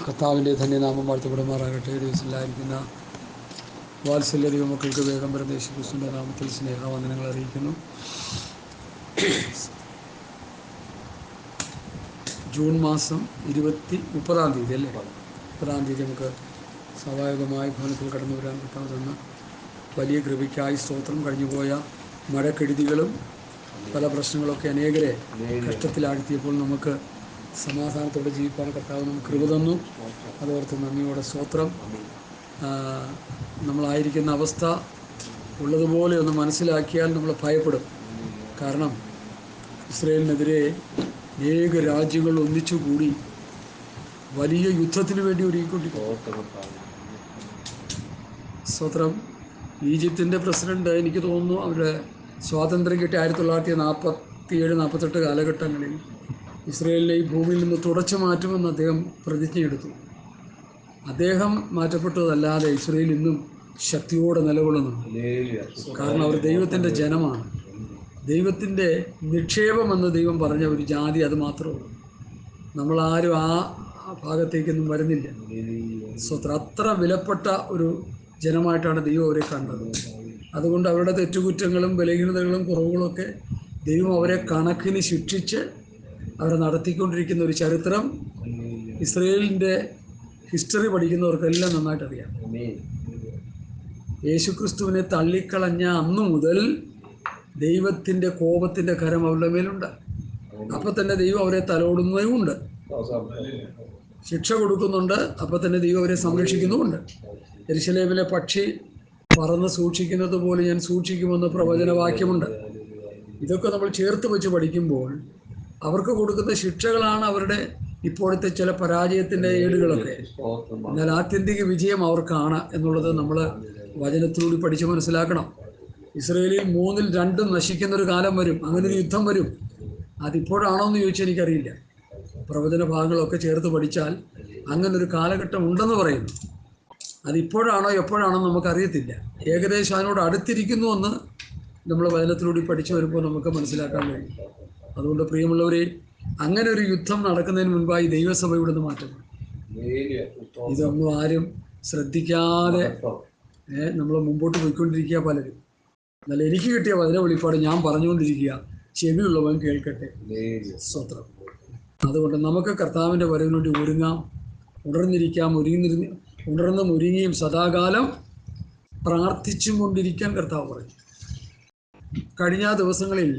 കർത്താവിൻ്റെ ധന്യനാമം വാഴ്ത്തപ്പെടുമാറാകട്ടെ. ദിവസത്തിലായിരിക്കുന്ന വാത്സല്യ ദൈവമക്കൾക്ക് വേഗം വരുന്ന യേശുക്രിസ്തുവിൻ്റെ നാമത്തിൽ സ്നേഹവന്ദനങ്ങൾ അറിയിക്കുന്നു. ജൂൺ മാസം 30-ാം തീയതി അല്ലേ, 30-ാം തീയതി നമുക്ക് സ്വാഭാവികമായി ഭവനത്തിൽ കടന്നു വരാൻ പറ്റാവുന്ന വലിയ കൃപയ്ക്കായി സ്തോത്രം. കഴിഞ്ഞുപോയ മഴക്കെടുതികളും പല പ്രശ്നങ്ങളൊക്കെ അനേകരെ കഷ്ടത്തിലാഴ്ത്തിയപ്പോൾ നമുക്ക് സമാധാനത്തോടെ ജീവിക്കാൻ കർത്താവ് നമുക്ക് കൃപ തന്നു. അതോർത്ത് നന്ദിയോടെ സ്തോത്രം. നമ്മളായിരിക്കുന്ന അവസ്ഥ ഉള്ളതുപോലെ ഒന്ന് മനസ്സിലാക്കിയാൽ നമ്മൾ ഭയപ്പെടും. കാരണം ഇസ്രായേലിനെതിരെ അനേക രാജ്യങ്ങൾ ഒന്നിച്ചുകൂടി വലിയ യുദ്ധത്തിന് വേണ്ടി ഒരുങ്ങിക്കൊണ്ടിരിക്കുന്നു. സ്തോത്രം. ഈജിപ്തിൻ്റെ പ്രസിഡന്റ്, എനിക്ക് തോന്നുന്നു, അവരുടെ സ്വാതന്ത്ര്യം കിട്ടിയ 1947-48 കാലഘട്ടങ്ങളിൽ ഇസ്രായേലിനെ ഈ ഭൂമിയിൽ നിന്ന് തുടച്ചു മാറ്റുമെന്ന് അദ്ദേഹം പ്രതിജ്ഞയെടുത്തു. അദ്ദേഹം മാറ്റപ്പെട്ടതല്ലാതെ ഇസ്രായേൽ ഇന്നും ശക്തിയോടെ നിലകൊള്ളുന്നുണ്ട്. കാരണം അവർ ദൈവത്തിൻ്റെ ജനമാണ്. ദൈവത്തിൻ്റെ നിക്ഷേപമെന്ന് ദൈവം പറഞ്ഞ ഒരു ജാതി അത് മാത്രമേ ഉള്ളൂ. നമ്മളാരും ആ ഭാഗത്തേക്കൊന്നും വരുന്നില്ല. സ്വത്രം അത്ര വിലപ്പെട്ട ഒരു ജനമായിട്ടാണ് ദൈവം അവരെ കണ്ടത്. അതുകൊണ്ട് അവരുടെ തെറ്റുകുറ്റങ്ങളും ബലഹീനതകളും കുറവുകളൊക്കെ ദൈവം അവരെ കണക്കിന് ശിക്ഷിച്ച് അവരെ നടത്തിക്കൊണ്ടിരിക്കുന്ന ഒരു ചരിത്രം ഇസ്രായേലിൻ്റെ ഹിസ്റ്ററി പഠിക്കുന്നവർക്കെല്ലാം നന്നായിട്ടറിയാം. യേശുക്രിസ്തുവിനെ തള്ളിക്കളഞ്ഞ അന്നു മുതൽ ദൈവത്തിൻ്റെ കോപത്തിൻ്റെ കരം അവരുടെ മേലുണ്ട്. അപ്പം തന്നെ ദൈവം അവരെ തലോടുന്നതുമുണ്ട്, ശിക്ഷ കൊടുക്കുന്നുണ്ട്. അപ്പം തന്നെ ദൈവം അവരെ സംരക്ഷിക്കുന്നുമുണ്ട്. യെരുശലേമിലെ പക്ഷി പറന്ന് സൂക്ഷിക്കുന്നത് പോലെ ഞാൻ സൂക്ഷിക്കുമെന്ന് പ്രവചനവാക്യമുണ്ട്. ഇതൊക്കെ നമ്മൾ ചേർത്ത് വെച്ച് പഠിക്കുമ്പോൾ അവർക്ക് കൊടുക്കുന്ന ശിക്ഷകളാണ് അവരുടെ ഇപ്പോഴത്തെ ചില പരാജയത്തിൻ്റെ ഏടുകളൊക്കെ. എന്നാൽ ആത്യന്തിക വിജയം അവർക്കാണ് എന്നുള്ളത് നമ്മൾ വചനത്തിലൂടെ പഠിച്ച് മനസ്സിലാക്കണം. ഇസ്രായേലിൽ 3-2 നശിക്കുന്നൊരു കാലം വരും, അങ്ങനെ ഒരു യുദ്ധം വരും. അതിപ്പോഴാണോ എന്ന് ചോദിച്ചാൽ എനിക്കറിയില്ല. പ്രവചന ഭാഗങ്ങളൊക്കെ ചേർത്ത് പഠിച്ചാൽ അങ്ങനൊരു കാലഘട്ടം ഉണ്ടെന്ന് പറയുന്നു. അതിപ്പോഴാണോ എപ്പോഴാണോ നമുക്കറിയത്തില്ല. ഏകദേശം അതിനോട് അടുത്തിരിക്കുന്നുവെന്ന് നമ്മൾ വചനത്തിലൂടെ പഠിച്ചു വരുമ്പോൾ നമുക്ക് മനസ്സിലാക്കാൻ കഴിയും. അതുകൊണ്ട് പ്രിയമുള്ളവരെ, അങ്ങനെ ഒരു യുദ്ധം നടക്കുന്നതിന് മുൻപായി ദൈവസഭ ഇവിടുന്ന് മാറ്റണം. ഇതൊന്നും ആരും ശ്രദ്ധിക്കാതെ നമ്മൾ മുമ്പോട്ട് പോയിക്കൊണ്ടിരിക്കുക പലരും. എന്നാൽ എനിക്ക് കിട്ടിയ വചന വെളിപ്പാട് ഞാൻ പറഞ്ഞുകൊണ്ടിരിക്കുക, ചെവിയുള്ളവൻ കേൾക്കട്ടെ. സ്തോത്രം. അതുകൊണ്ട് നമുക്ക് കർത്താവിൻ്റെ വരവിന് വേണ്ടി ഒരുങ്ങാം, ഉണർന്നിരിക്കാം. ഉണർന്നും ഒരുങ്ങിയും സദാകാലം പ്രാർത്ഥിച്ചും കൊണ്ടിരിക്കാൻ കർത്താവ് പറഞ്ഞു. കഴിഞ്ഞ ദിവസങ്ങളിൽ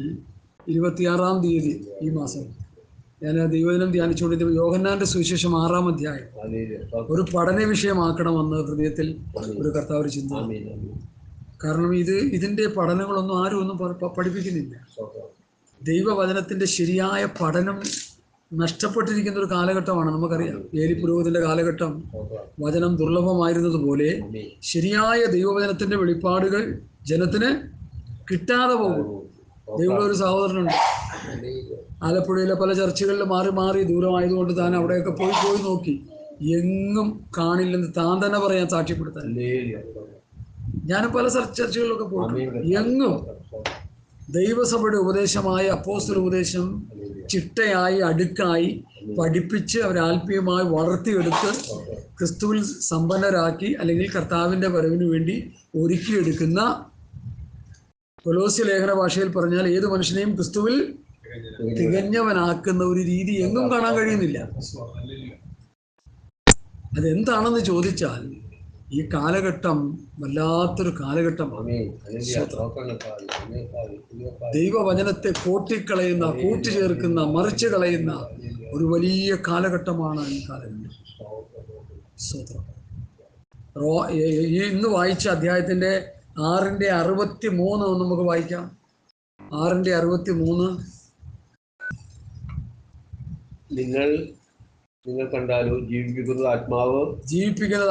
26-ാം തീയതി ഈ മാസം ഞാൻ ദൈവദിനം ധ്യാനിച്ചുകൊണ്ടിരുന്ന യോഹന്നാൻ്റെ സുവിശേഷം 6-ാം അധ്യായം ഒരു പഠന വിഷയമാക്കണമെന്ന് ഹൃദയത്തിൽ ഒരു കർത്താവ് ചിന്ത. കാരണം ഇതിൻ്റെ പഠനങ്ങളൊന്നും ആരും ഒന്നും പഠിപ്പിക്കുന്നില്ല. ദൈവവചനത്തിൻ്റെ ശരിയായ പഠനം നഷ്ടപ്പെട്ടിരിക്കുന്ന ഒരു കാലഘട്ടമാണ്. നമുക്കറിയാം, ഏലി പുരോഹിതൻ്റെ കാലഘട്ടം വചനം ദുർലഭമായിരുന്നതുപോലെ ശരിയായ ദൈവവചനത്തിൻ്റെ വെളിപ്പാടുകൾ ജനത്തിന് കിട്ടാതെ പോകും. ദൈവമുള്ള ഒരു സഹോദരനുണ്ട്, ആലപ്പുഴയിലെ പല ചർച്ചുകളിൽ മാറി ദൂരമായതുകൊണ്ട് താൻ അവിടെയൊക്കെ പോയി നോക്കി, എങ്ങും കാണില്ലെന്ന് താൻ തന്നെ പറയാൻ സാക്ഷ്യപ്പെടുത്താൻ. ഞാനും പല ചർച്ചകളിലൊക്കെ പോയിട്ടുണ്ട്. എങ്ങും ദൈവസഭയുടെ ഉപദേശമായ അപ്പോസ്തല ഉപദേശം ചിട്ടയായി അടുക്കായി പഠിപ്പിച്ച് അവരെ ആത്മീയമായി വളർത്തിയെടുത്ത് ക്രിസ്തുവിൽ സമ്പന്നരാക്കി, അല്ലെങ്കിൽ കർത്താവിൻ്റെ വരവിന് വേണ്ടി ഒരുക്കിയെടുക്കുന്ന, കൊലോസ്യ ലേഖന ഭാഷയിൽ പറഞ്ഞാൽ ഏത് മനുഷ്യനെയും ക്രിസ്തുവിൽ തികഞ്ഞവനാക്കുന്ന ഒരു രീതി എങ്ങും കാണാൻ കഴിയുന്നില്ല. അതെന്താണെന്ന് ചോദിച്ചാൽ ഈ കാലഘട്ടം വല്ലാത്തൊരു കാലഘട്ടമാണ്. ദൈവവചനത്തെ കൂട്ടിക്കളയുന്ന, കൂട്ടിച്ചേർക്കുന്ന, മറിച്ച് കളയുന്ന ഒരു വലിയ കാലഘട്ടമാണ് ഈ കാലഘട്ടം. ഇന്ന് വായിച്ച അധ്യായത്തിൻ്റെ 6-63 നമുക്ക് വായിക്കാം. 6-63. നിങ്ങൾ കണ്ടാലോ ജീവിപ്പിക്കുന്നത്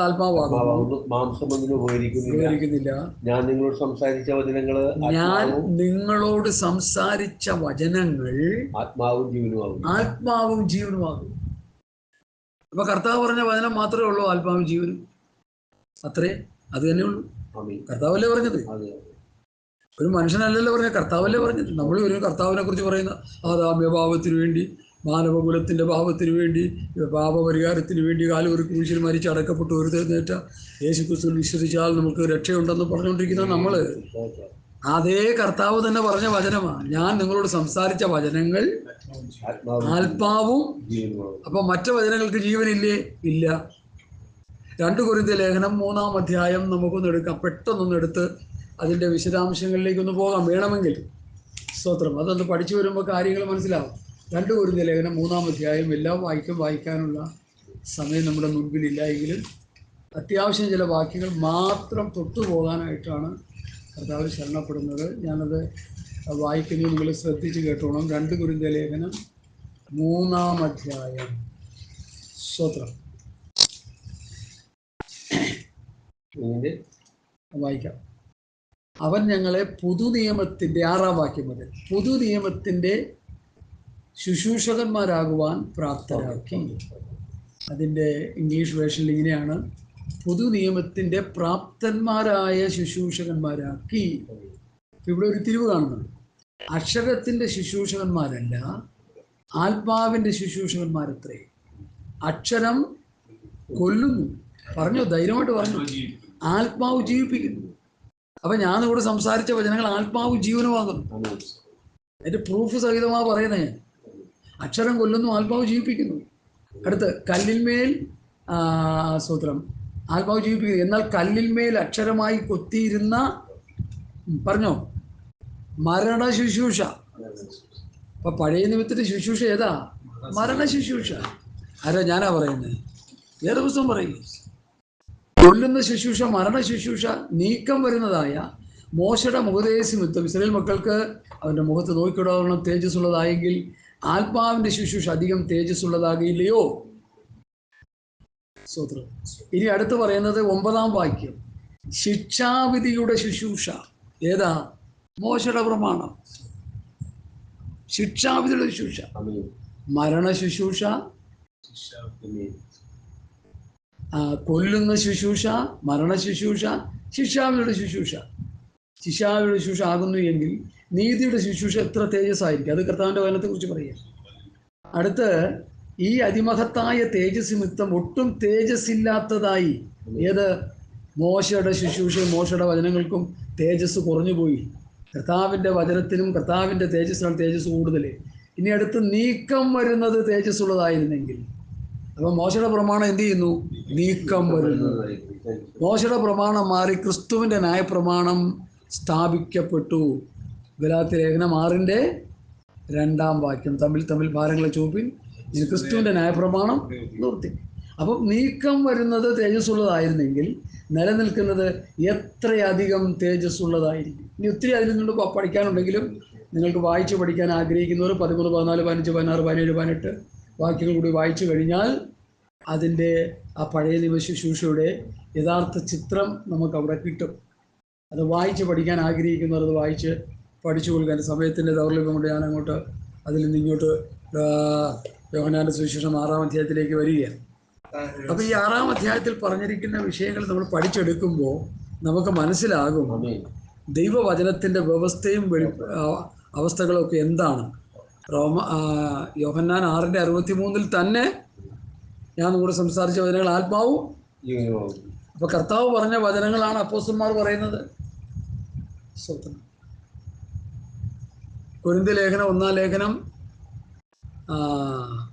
ആത്മാവാകുന്നു, മാംസമൊന്നിനും ഉപകരിക്കുന്നില്ല. ഞാൻ നിങ്ങളോട് സംസാരിച്ച വചനങ്ങൾ ആത്മാവും ജീവനുമാകും. അപ്പൊ കർത്താവ് പറഞ്ഞ വചനം മാത്രമേ ഉള്ളൂ ആത്മാവും ജീവനും. അത്രേ, അത് തന്നെ ഉള്ളൂ. കർത്താവല്ലേ പറഞ്ഞത്, ഒരു മനുഷ്യനല്ലല്ലോ പറഞ്ഞത്, കർത്താവല്ലേ പറഞ്ഞത്. നമ്മൾ ഒരു കർത്താവിനെ കുറിച്ച് പറയുന്ന ആദാമ്യഭാവത്തിന് വേണ്ടി മാനവകുലത്തിൻ്റെ പാപപരിഹാരത്തിന് വേണ്ടി കാലുവറി ക്രൂശിൽ മരിച്ച് അടക്കപ്പെട്ട് ഉയർത്തെഴുന്നേറ്റ യേശുക്രിസ്തുവിൽ വിശ്വസിച്ചാൽ നമുക്ക് രക്ഷയുണ്ടെന്ന് പറഞ്ഞുകൊണ്ടിരിക്കുന്ന നമ്മൾ അതേ കർത്താവ് തന്നെ പറഞ്ഞ വചനമാണ്, ഞാൻ നിങ്ങളോട് സംസാരിച്ച വചനങ്ങൾ ആത്മാവും. അപ്പം മറ്റു വചനങ്ങൾക്ക് ജീവനില്ലേ? ഇല്ല. 2 കൊരിന്ത്യർ ലേഖനം 3-ാം അധ്യായം നമുക്കൊന്ന് എടുക്കാം, പെട്ടെന്നൊന്നെടുത്ത് അതിൻ്റെ വിശദാംശങ്ങളിലേക്കൊന്ന് പോകാം വേണമെങ്കിൽ. സ്തോത്രം. അതൊന്ന് പഠിച്ചു വരുമ്പോൾ കാര്യങ്ങൾ മനസ്സിലാവും. 2 കൊരിന്ത്യർ ലേഖനം 3-ാം അധ്യായം എല്ലാം വായിക്കാനുള്ള സമയം നമ്മുടെ മുൻപിലില്ല എങ്കിലും അത്യാവശ്യം ചില വാക്യങ്ങൾ മാത്രം തൊട്ടുപോകാനായിട്ടാണ് കർത്താവ് ശരണപ്പെടുന്നത്. ഞാനത് വായിക്കുന്നത് നിങ്ങൾ ശ്രദ്ധിച്ച് കേട്ടോണം. 2 കൊരിന്ത്യർ ലേഖനം 3-ാം അധ്യായം. സ്തോത്രം. വായിക്കാം. അവൻ ഞങ്ങളെ പുതുനിയമത്തിൻ്റെ 6-ാം വാക്യം മുതൽ പുതുനിയമത്തിൻ്റെ ശുശ്രൂഷകന്മാരാകുവാൻ പ്രാപ്തരാക്കി. അതിൻ്റെ ഇംഗ്ലീഷ് വേർഷനിൽ ഇങ്ങനെയാണ്: പുതുനിയമത്തിൻ്റെ പ്രാപ്തന്മാരായ ശുശ്രൂഷകന്മാരാക്കി. ഇവിടെ ഒരു തിരിവ് കാണുന്നുണ്ട്. അക്ഷരത്തിൻ്റെ ശുശ്രൂഷകന്മാരല്ല, ആത്മാവിൻ്റെ ശുശ്രൂഷകന്മാരത്രേ. അക്ഷരം കൊല്ലുന്നു, പറഞ്ഞു, ധൈര്യമായിട്ട് പറഞ്ഞു, ആത്മാവ് ജീവിപ്പിക്കുന്നു. അപ്പം ഞാനിവിടെ സംസാരിച്ച വചനങ്ങൾ ആത്മാവ് ജീവനുമാകുന്നു. അതിൻ്റെ പ്രൂഫ് സഹിതമാണ് പറയുന്നത്. അക്ഷരം കൊല്ലുന്നു, ആത്മാവ് ജീവിപ്പിക്കുന്നു. അടുത്ത് കല്ലിന്മേൽ സ്തോത്രം, ആത്മാവ് ജീവിപ്പിക്കുന്നു. എന്നാൽ കല്ലിന്മേൽ അക്ഷരമായി കൊത്തിയിരുന്ന, പറഞ്ഞോ, മരണ ശുശ്രൂഷ. അപ്പൊ പഴയ നിമിത്തത്തിന്റെ ശുശ്രൂഷ ഏതാ? മരണ ശുശ്രൂഷ. ആരാ? ഞാനാ പറയുന്നത്. വേറെ പുസ്തകം പറയും. കൊല്ലുന്ന ശുശ്രൂഷ, മരണ ശുശ്രൂഷ, നീക്കം വരുന്നതായ മോശയുടെ മുഖതേജസ്സുമിത്തം ഇസ്രായേൽ മക്കൾക്ക് അവൻ്റെ മുഖത്ത് നോക്കിക്കൊള്ളണം തേജസ്സുള്ളതായെങ്കിൽ ആത്മാവിൻ്റെ ശുശ്രൂഷ അധികം തേജസ്സുള്ളതാകില്ലയോ? സ്തോത്രം. ഇനി അടുത്ത് പറയുന്നത് 9-ാം വാക്യം, ശിക്ഷാവിധിയുടെ ശുശ്രൂഷ. ഏതാ? മോശയുടെ പ്രമാണം. ശിക്ഷാവിധിയുടെ ശുശ്രൂഷ, മരണ ശുശ്രൂഷ, കൊല്ലുന്ന ശുശ്രൂഷ, മരണ ശുശ്രൂഷ, ശിക്ഷാവിധിയുടെ ശുശ്രൂഷ. ശിക്ഷാവിധിയുടെ ശുശ്രൂഷ ആകുന്നു എങ്കിൽ നീതിയുടെ ശുശ്രൂഷ എത്ര തേജസ്സായിരിക്കും. അത് കർത്താവിൻ്റെ വചനത്തെ കുറിച്ച് പറയുക. അടുത്ത് ഈ അതിമഹത്തായ തേജസ് നിമിത്തം ഒട്ടും തേജസ്സില്ലാത്തതായി. ഏത്? മോശയുടെ ശുശ്രൂഷയും മോശയുടെ വചനങ്ങൾക്കും തേജസ് കുറഞ്ഞുപോയി. കർത്താവിൻ്റെ വചനത്തിനും കർത്താവിൻ്റെ തേജസ്സിനാണ് തേജസ് കൂടുതൽ. ഇനി അടുത്ത് നീക്കം വരുന്നത് തേജസ്സുള്ളതായിരുന്നെങ്കിൽ. അപ്പം മോശയുടെ പ്രമാണം എന്ത് ചെയ്യുന്നു? നീക്കം വരുന്നു. മോശയുടെ പ്രമാണം മാറി ക്രിസ്തുവിൻ്റെ ന്യായപ്രമാണം സ്ഥാപിക്കപ്പെട്ടു. ഗലാത്യ ലേഖനം 6-ന്റെ 2-ാം വാക്യം, തമ്മിൽ ഭാരങ്ങളെ ചുമപ്പിൻ, ക്രിസ്തുവിൻ്റെ ന്യായപ്രമാണം നിർത്തി. അപ്പം നീക്കം വരുന്നത് തേജസ്സുള്ളതായിരുന്നെങ്കിൽ നിലനിൽക്കുന്നത് എത്രയധികം തേജസ്സുള്ളതായിരിക്കും. ഇനി ഒത്തിരി അതിൽ നിന്ന് പഠിക്കാനുണ്ടെങ്കിലും നിങ്ങൾക്ക് വായിച്ച് പഠിക്കാൻ ആഗ്രഹിക്കുന്നവർ 13, 14, 15, 16, 17, 18 വാക്യങ്ങൾ കൂടി വായിച്ചു കഴിഞ്ഞാൽ അതിൻ്റെ ആ പഴയ നിയമ ശുശ്രൂഷയുടെ യഥാർത്ഥ ചിത്രം നമുക്കവിടെ കിട്ടും. അത് വായിച്ച് പഠിക്കാൻ ആഗ്രഹിക്കുന്നവർ അത് വായിച്ച് പഠിച്ചു കൊടുക്കാൻ. സമയത്തിൻ്റെ ദൗർലഭ്യം കൊണ്ട് ഞാൻ അങ്ങോട്ട് അതിൽ നിന്ന് ഇങ്ങോട്ട് യോഹന്നാന്റെ സുവിശേഷം 6-ാം അധ്യായത്തിലേക്ക് വരികയാണ്. അപ്പോൾ ഈ 6-ാം അധ്യായത്തിൽ പറഞ്ഞിരിക്കുന്ന വിഷയങ്ങൾ നമ്മൾ പഠിച്ചെടുക്കുമ്പോൾ നമുക്ക് മനസ്സിലാകും ദൈവവചനത്തിൻ്റെ വ്യവസ്ഥയും അവസ്ഥകളൊക്കെ എന്താണ്. യോഹന്നാൻ 6-ന്റെ 63 തന്നെ ഞാൻ നിങ്ങളോട് സംസാരിച്ച വചനങ്ങൾ ആത്മാവും. അപ്പോൾ കർത്താവ് പറഞ്ഞ വചനങ്ങളാണ് അപ്പോസ്തലന്മാർ പറയുന്നത്. കൊരിന്ത്യർ ലേഖനം 1-ാം ലേഖനം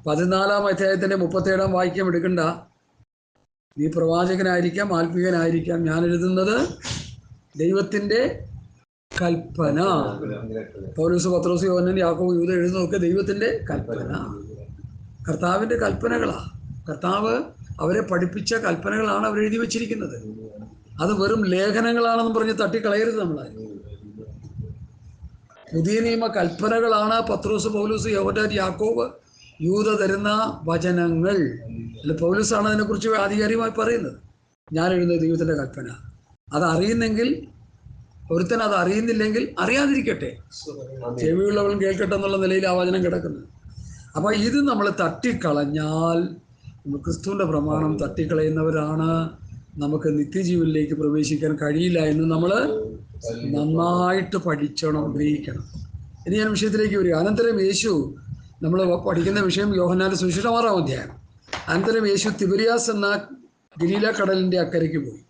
14-ാം അധ്യായത്തിൻ്റെ 37-ാം വാക്യം എടുക്കണ്ട. നീ പ്രവാചകനായിരിക്കാം, ആത്മീയനായിരിക്കാം, ഞാൻ എഴുതുന്നത് ദൈവത്തിൻ്റെ കൽപ്പന. പൗലോസ്, പത്രോസ്, യോഹന്നാൻ, യാക്കോബ്, യൂദ എഴുതുന്നതൊക്കെ ദൈവത്തിൻ്റെ കൽപ്പന, കർത്താവിൻ്റെ കൽപ്പനകളാണ്. കർത്താവ് അവരെ പഠിപ്പിച്ച കൽപ്പനകളാണ് അവർ എഴുതി വച്ചിരിക്കുന്നത്. അത് വെറും ലേഖനങ്ങളാണെന്ന് പറഞ്ഞ് തട്ടിക്കളയരുത്. നമ്മളെ പുതിയ നിയമ കൽപ്പനകളാണ് പത്രോസ്, പൗലോസ്, യോഹന്നാൻ, യാക്കോബ്, യൂദ തരുന്ന വചനങ്ങൾ. അല്ല, പൗലോസാണ് അതിനെക്കുറിച്ച് ആധികാരികമായി പറയുന്നത്. ഞാൻ എഴുതുന്നത് ദൈവത്തിൻ്റെ കൽപ്പന. അതറിയുന്നെങ്കിൽ, ഒരുത്തൻ അത് അറിയുന്നില്ലെങ്കിൽ അറിയാതിരിക്കട്ടെ, ചെവിയുള്ളവൻ കേൾക്കട്ടെ എന്നുള്ള നിലയിൽ ആ വചനം കിടക്കുന്നത്. അപ്പോൾ ഇത് നമ്മൾ തട്ടിക്കളഞ്ഞാൽ, ക്രിസ്തുവിൻ്റെ പ്രമാണം തട്ടിക്കളയുന്നവരാണ്. നമുക്ക് നിത്യജീവനിലേക്ക് പ്രവേശിക്കാൻ കഴിയില്ല എന്ന് നമ്മൾ നന്നായിട്ട് പഠിച്ചണം, ഗ്രഹിക്കണം. ഇനി ഞാൻ വിഷയത്തിലേക്ക് വരിക. അനന്തരം യേശു നമ്മൾ പഠിക്കുന്ന വിഷയം യോഹന്നാന്റെ സുവിശേഷം 6-ാം അധ്യായം. അനന്തരം യേശു തിബരിയാസ് എന്ന ഗലീല കടലിൻ്റെ അക്കരയ്ക്ക് പോയി.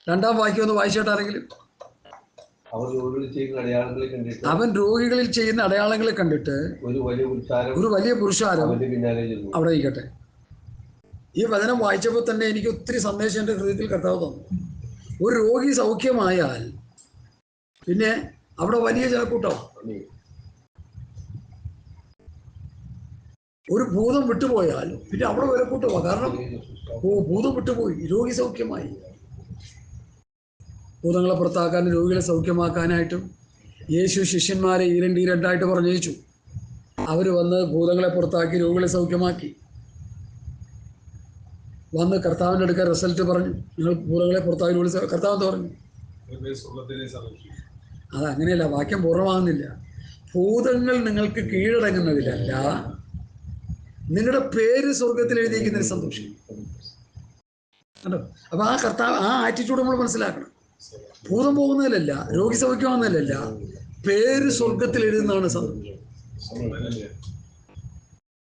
2-ാം വാക്യം ഒന്ന് വായിച്ചിട്ടാണെങ്കിലും, അവൻ രോഗികളിൽ ചെയ്യുന്ന അടയാളങ്ങളെ കണ്ടിട്ട് ഒരു വലിയ പുരുഷാരം അവിടെ ഇരിക്കട്ടെ. ഈ വചനം വായിച്ചപ്പോൾ തന്നെ എനിക്ക് ഒത്തിരി സന്ദേശം എൻ്റെ ഹൃദയത്തിൽ കർത്താവ് തന്നു. ഒരു രോഗി സൗഖ്യമായാൽ പിന്നെ അവിടെ വലിയ ജനക്കൂട്ടമാണ്. ഒരു ഭൂതം വിട്ടുപോയാൽ പിന്നെ അവിടെ വിലക്കൂട്ടമാണ്. കാരണം ഭൂതം വിട്ടുപോയി, രോഗി സൗഖ്യമായി. ഭൂതങ്ങളെ പുറത്താക്കാനും രോഗികളെ സൗഖ്യമാക്കാനായിട്ടും യേശു ശിഷ്യന്മാരെ ഈരണ്ടായിട്ട് പറഞ്ഞയച്ചു. അവർ വന്ന് ഭൂതങ്ങളെ പുറത്താക്കി രോഗികളെ സൗഖ്യമാക്കി. വന്ന് കർത്താവിൻ്റെ അടുക്ക റിസൾട്ട് പറഞ്ഞു, നിങ്ങൾ ഭൂതങ്ങളെ പുറത്താക്കി രോഗികളെ. കർത്താവ് എന്താ പറഞ്ഞു? അതങ്ങനെയല്ല, വാക്യം പൂർണ്ണമാകുന്നില്ല. ഭൂതങ്ങൾ നിങ്ങൾക്ക് കീഴടങ്ങുന്നതിലല്ല, നിങ്ങളുടെ പേര് സ്വർഗത്തിൽ എഴുതിയിരിക്കുന്നതിന് സന്തോഷം. കണ്ടോ? അപ്പൊ ആ കർത്താവ്, ആ ആറ്റിറ്റ്യൂഡ് നമ്മൾ മനസ്സിലാക്കണം. ഭൂതം പോകുന്നതിലല്ല, രോഗി സൗഖ്യമാകുന്നതിലല്ല, പേര് സ്വർഗത്തിൽ എഴുതുന്നതാണ് സന്തോഷം.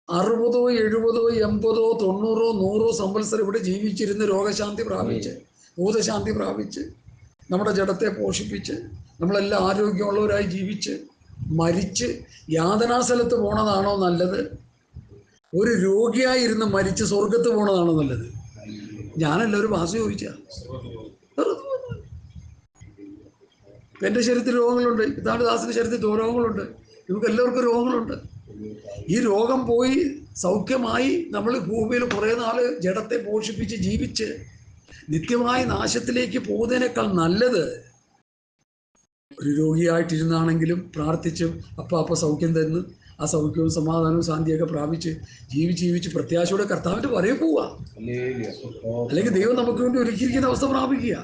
60, 70, 80, 90, 100 സംവത്സരം ഇവിടെ ജീവിച്ചിരുന്ന് രോഗശാന്തി പ്രാപിച്ച്, ഭൂതശാന്തി പ്രാപിച്ച്, നമ്മുടെ ജഡത്തെ പോഷിപ്പിച്ച്, നമ്മളെല്ലാം ആരോഗ്യമുള്ളവരായി ജീവിച്ച് മരിച്ച് യാതനാസ്ഥലത്ത് പോണതാണോ നല്ലത്, ഒരു രോഗിയായിരുന്ന് മരിച്ച് സ്വർഗത്ത് പോണതാണോ നല്ലത്? ഞാനല്ല, ഒരു ഭാഷ ചോദിച്ചാ. എൻ്റെ ശരീരത്തിൽ രോഗങ്ങളുണ്ട്, ഇതാണ് ദാസിൻ്റെ ശരീരത്തിൽ രോഗങ്ങളുണ്ട്, നമുക്ക് എല്ലാവർക്കും രോഗങ്ങളുണ്ട്. ഈ രോഗം പോയി സൗഖ്യമായി നമ്മൾ ഭൂമിയിൽ കുറേ നാൾ ജഡത്തെ പോഷിപ്പിച്ച് ജീവിച്ച് നിത്യമായ നാശത്തിലേക്ക് പോകുന്നതിനേക്കാൾ നല്ലത് ഒരു രോഗിയായിട്ടിരുന്നാണെങ്കിലും പ്രാർത്ഥിച്ച് അപ്പ സൗഖ്യം തരുന്നു, ആ സൗഖ്യവും സമാധാനവും ശാന്തിയൊക്കെ പ്രാപിച്ച് ജീവിച്ച് പ്രത്യാശയോടെ കർത്താവിൻ്റെ വരയെ പോവുക. അല്ലെങ്കിൽ ദൈവം നമുക്ക് വേണ്ടി ഒരുക്കിയിരിക്കുന്ന അവസ്ഥ പ്രാപിക്കുക.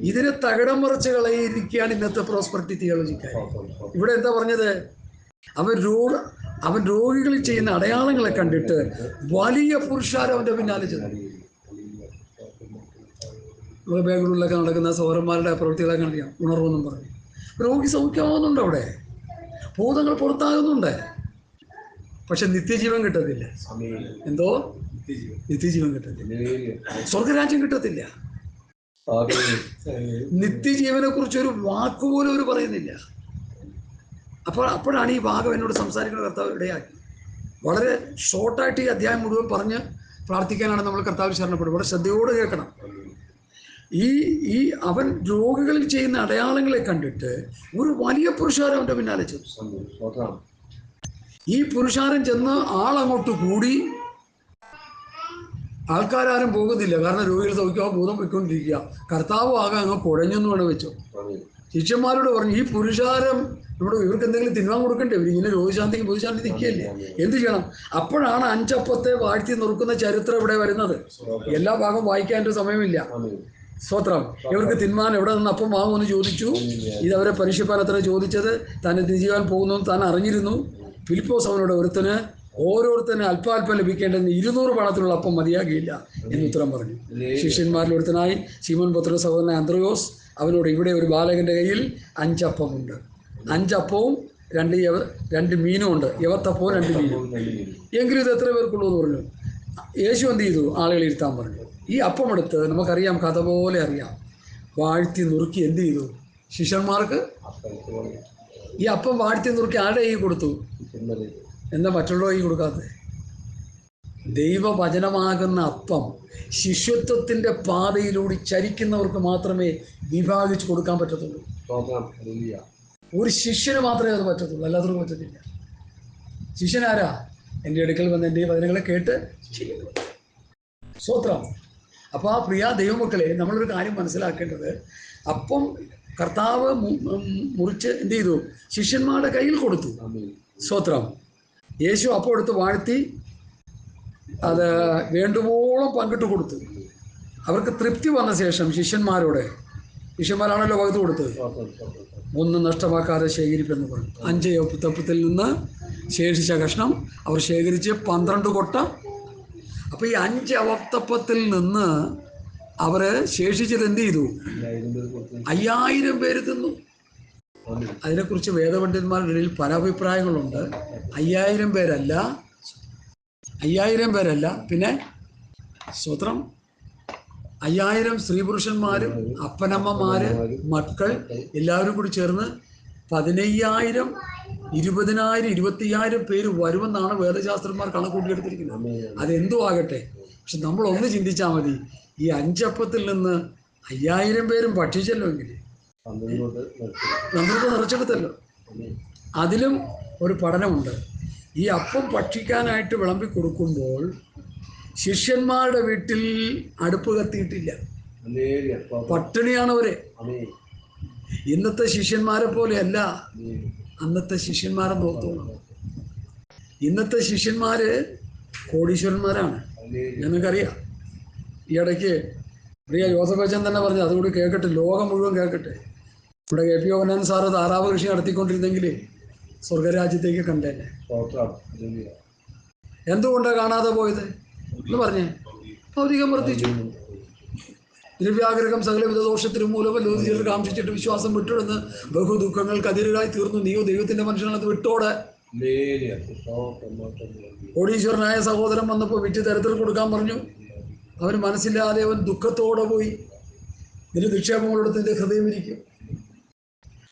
ഇതിനെ തകിടം മറിച്ച് കളയിരിക്കുകയാണ് ഇന്നത്തെ പ്രോസ്പെറിറ്റി തിയോളജിക്കാർ. ഇവിടെ എന്താ പറഞ്ഞത്? അവൻ രോഗികളിൽ ചെയ്യുന്ന അടയാളങ്ങളെ കണ്ടിട്ട് വലിയ പുരുഷാരം അവൻ്റെ പിന്നാലെ ചെന്നു. ബാംഗ്ലൂരിലൊക്കെ നടക്കുന്ന സൗരന്മാരുടെ പ്രവൃത്തികളൊക്കെ അറിയാം. ഉണർവെന്നും പറഞ്ഞു രോഗി സൗഖ്യമാകുന്നുണ്ട്, അവിടെ ഭൂതങ്ങൾ പുറത്താകുന്നുണ്ട്. പക്ഷെ നിത്യജീവൻ കിട്ടത്തില്ല. എന്തോ നിത്യജീവൻ കിട്ടത്തില്ല, സ്വർഗരാജ്യം കിട്ടത്തില്ല. നിത്യജീവനെ കുറിച്ച് ഒരു വാക്കുപോലും അവർ പറയുന്നില്ല. അപ്പോഴാണ് ഈ ഭാഗം എന്നോട് സംസാരിക്കുന്ന കർത്താവ് ഇടയാക്കി. വളരെ ഷോർട്ടായിട്ട് ഈ അധ്യായം മുഴുവൻ പറഞ്ഞ് പ്രാർത്ഥിക്കാനാണ് നമ്മൾ കർത്താവ് ശരണപ്പെടുന്നത്. വളരെ ശ്രദ്ധയോടെ കേൾക്കണം. അവൻ രോഗികളിൽ ചെയ്യുന്ന അടയാളങ്ങളെ കണ്ടിട്ട് ഒരു വലിയ പുരുഷാരം അവൻ്റെ പിന്നാലെ ചെന്നു. ഈ പുരുഷാരം ചെന്ന് ആളങ്ങോട്ട് കൂടി. ആൾക്കാരും പോകുന്നില്ല, കാരണം രോഗികൾ സൗഖ്യമാവും, ഭൂതം പൊയ്ക്കൊണ്ടിരിക്കുക. കർത്താവ് ആകെ അങ്ങ് കുഴഞ്ഞെന്ന് വേണം വെച്ചോ. ശിഷ്യന്മാരോട് പറഞ്ഞു, ഈ പുരുഷാരം ഇവർക്ക് എന്തെങ്കിലും തിന്നാൻ കൊടുക്കണ്ടേ? ഇവരിങ്ങനെ രോഗശാന്തിക്ക് പൊതുശാന്തി നിൽക്കുകയല്ലേ, എന്ത് ചെയ്യണം? അപ്പോഴാണ് 5 അപ്പത്തെ വാഴ്ത്തി നുറുക്കുന്ന ചരിത്രം ഇവിടെ വരുന്നത്. എല്ലാ ഭാഗം വായിക്കാൻ സമയമില്ല. സ്തോത്രം. ഇവർക്ക് തിന്മാൻ എവിടെ നിന്ന് അപ്പം വാങ്ങുമെന്ന് ചോദിച്ചു. ഇതവരെ പരീക്ഷിപ്പാനത്ര ചോദിച്ചത്. താൻ തിരിച്ചുവാൻ പോകുന്നു താൻ അറിഞ്ഞിരുന്നു. ഫിലിപ്പോസ് അവനോട് ഓരോരുത്തനെ അല്പാൽപ്പം ലഭിക്കേണ്ടതിന് 200 പണത്തിലുള്ള അപ്പം മതിയാകില്ല എന്ന് ഉത്തരം പറഞ്ഞു. ശിഷ്യന്മാരിൽ ഒരുത്തനായി ശിമോൻ പത്രോസ് സഹോദരൻ അന്ത്രയോസ് അവനോട്, ഇവിടെ ഒരു ബാലകൻ്റെ കയ്യിൽ 5 അപ്പമുണ്ട്, 5 അപ്പവും 2 മീനും ഉണ്ട്, യവത്തപ്പവും 2 മീനും, എങ്കിലും ഇത് എത്ര പേർക്കുള്ളൂ എന്ന് പറഞ്ഞു. യേശു എന്ത് ചെയ്തു? ആളുകൾ ഇരുത്താൻ പറഞ്ഞു. ഈ അപ്പം എടുത്ത്, നമുക്കറിയാം, കഥ പോലെ അറിയാം, വാഴ്ത്തി നുറുക്കി എന്ത് ചെയ്തു? ശിഷ്യന്മാർക്ക് ഈ അപ്പം വാഴ്ത്തി നുറുക്കി ആരുടെ കൈ കൊടുത്തു? എന്താ മറ്റുള്ള കൈ കൊടുക്കാത്തത്? ദൈവവചനമാകുന്ന അപ്പം ശിഷ്യത്വത്തിൻ്റെ പാതയിലൂടെ ചരിക്കുന്നവർക്ക് മാത്രമേ വിഭാഗിച്ച് കൊടുക്കാൻ പറ്റത്തുള്ളൂ. ഒരു ശിഷ്യന് മാത്രമേ അത് പറ്റത്തുള്ളൂ, അല്ലാത്തവർക്ക് പറ്റത്തില്ല. ശിഷ്യനാരാ? എൻ്റെ അടുക്കൽ വന്ന് എൻ്റെ വചനങ്ങളെ കേട്ട് ചെയ്യുന്നു. സ്തോത്രം. അപ്പോൾ ആ പ്രിയ ദൈവമക്കളെ, നമ്മളൊരു കാര്യം മനസ്സിലാക്കേണ്ടത്, അപ്പം കർത്താവ് മുറിച്ച് എന്ത് ചെയ്തു? ശിഷ്യന്മാരുടെ കയ്യിൽ കൊടുത്തു. സ്തോത്രം. യേശു അപ്പം എടുത്ത് വാഴ്ത്തി അത് വേണ്ടുവോളം പങ്കിട്ട് കൊടുത്തു. അവർക്ക് തൃപ്തി വന്ന ശേഷം ശിഷ്യന്മാരാണല്ലോ പകുതി കൊടുത്തത്, ഒന്നും നഷ്ടമാക്കാതെ ശേഖരിപ്പെന്ന് പറഞ്ഞു. 5 യവത്തപ്പത്തിൽ നിന്ന് ശേഷിച്ച കഷ്ണം അവർ ശേഖരിച്ച് 12 കൊട്ട. അപ്പോൾ ഈ 5 യവത്തപ്പത്തിൽ നിന്ന് അവർ ശേഷിച്ചത് എന്ത് ചെയ്തു? 5000 പേര് തിന്നു. അതിനെക്കുറിച്ച് വേദപണ്ഡിതന്മാരുടെ ഇടയിൽ പല അഭിപ്രായങ്ങളുണ്ട്. 5000 പേരല്ല, 5000 പേരല്ല, പിന്നെ സ്വത്രം 5000 സ്ത്രീ പുരുഷന്മാരും അപ്പനമ്മമാര് മക്കൾ എല്ലാവരും കൂടി ചേർന്ന് 15000, 20000, 25000 പേര് വരുമെന്നാണ് വേദശാസ്ത്രന്മാർ കണക്കൂട്ടിയെടുത്തിരിക്കുന്നത്. അതെന്തു ആകട്ടെ, പക്ഷെ നമ്മൾ ഒന്ന് ചിന്തിച്ചാൽ മതി, ഈ 5 അപ്പത്തിൽ നിന്ന് 5000 പേരും ഭക്ഷിച്ചല്ലോ എങ്കിൽ 12 നിറച്ചെടുത്തല്ലോ. അതിലും ഒരു പഠനമുണ്ട്. ഈ അപ്പം ഭക്ഷിക്കാനായിട്ട് വിളമ്പി കൊടുക്കുമ്പോൾ ശിഷ്യന്മാരുടെ വീട്ടിൽ അടുപ്പ് കത്തിയിട്ടില്ല, പട്ടിണിയാണവരെ. ഇന്നത്തെ ശിഷ്യന്മാരെ പോലെയല്ല അന്നത്തെ ശിഷ്യന്മാരെ നോക്കണം. ഇന്നത്തെ ശിഷ്യന്മാര് കോടീശ്വരന്മാരാണ്, ഞങ്ങൾക്കറിയാം. ഈ ഇടയ്ക്ക് പ്രിയ ജോസഫച്ചൻ തന്നെ പറഞ്ഞു, അതുകൂടി കേൾക്കട്ടെ, ലോകം മുഴുവൻ കേൾക്കട്ടെ. ഇവിടെ കെ പി യോഹന്നാൻ സാറ് താറാവ് കൃഷി നടത്തിക്കൊണ്ടിരുന്നെങ്കിൽ സ്വർഗരാജ്യത്തേക്ക് കണ്ടേനെ. എന്തുകൊണ്ടാണ് കാണാതെ പോയത് എന്ന് പറഞ്ഞേ? ഭൗതികം വർദ്ധിച്ചു, ദ്രവ്യാഗ്രഹം സകലവിധ ദോഷത്തിനും മൂലമല്ലോതിച്ചിട്ട് കാംക്ഷിച്ചിട്ട് വിശ്വാസം വിട്ടിടുന്ന് ബഹുദുഃഖങ്ങൾക്ക് അതിരായി തീർന്നു. നീയോ ദൈവത്തിന്റെ മനുഷ്യനത് വിട്ടോടെ. കോടീശ്വരനായ സഹോദരൻ വന്നപ്പോൾ വിറ്റ് തരത്തിൽ കൊടുക്കാൻ പറഞ്ഞു. അവന് മനസ്സില്ലാതെ അവൻ ദുഃഖത്തോടെ പോയി. ഇതിന് നിക്ഷേപങ്ങളെടുത്തതിൻ്റെ ഹൃദയം ഇരിക്കും.